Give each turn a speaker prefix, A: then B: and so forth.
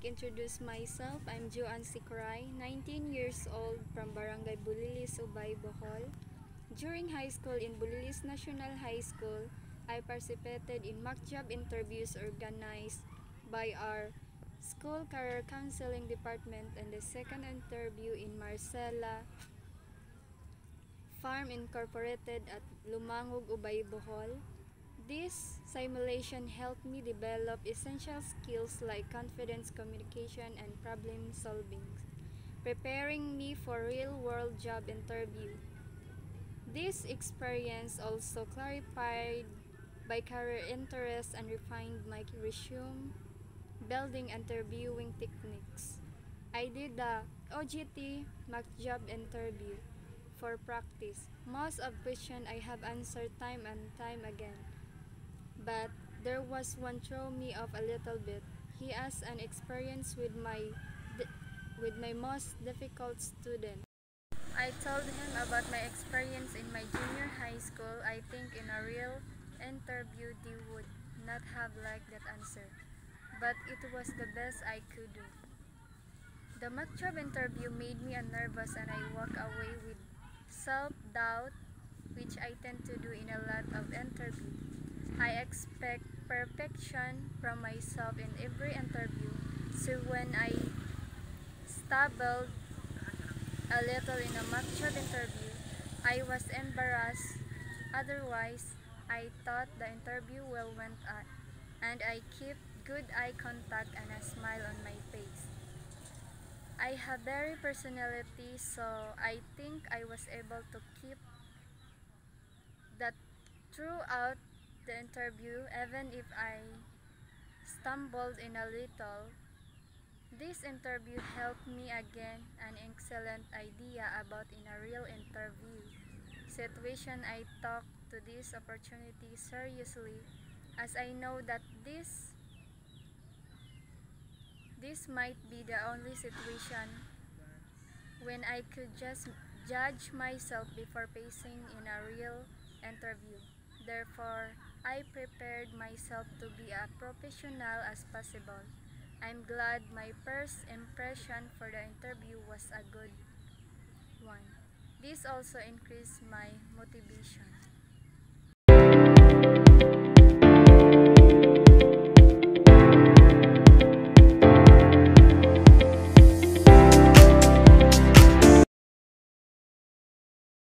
A: introduce myself. I'm Joanne Sikray, 19 years old from Barangay Bulilis, Ubay, Bohol. During high school in Bulilis National High School, I participated in mock job interviews organized by our school career counseling department, and the second interview in Marcela Farm Incorporated at Lumangog, Ubay, Bohol. This simulation helped me develop essential skills like confidence, communication, and problem solving, preparing me for real-world job interview. This experience also clarified my career interests and refined my resume building interviewing techniques. I did the OGT mock job interview for practice. Most of questions I have answered time and time again, but there was one throw me off a little bit. He asked an experience with my most difficult student. I told him about my experience in my junior high school. I think in a real interview they would not have liked that answer, but it was the best I could do. The mock job interview made me nervous and I walked away with self-doubt, which I tend to do in a lot of interviews. I expect perfection from myself in every interview, so when I stumbled a little in a mock job interview, I was embarrassed. Otherwise, I thought the interview well went on, and I kept good eye contact and a smile on my face. I have very personality, so I think I was able to keep that throughout the interview, even if I stumbled in a little. This interview helped me gain an excellent idea about in a real interview situation. I took to this opportunity seriously, as I know that this might be the only situation when I could just judge myself before facing in a real interview. Therefore, I prepared myself to be a professional as possible. I'm glad my first impression for the interview was a good one. This also increased my motivation.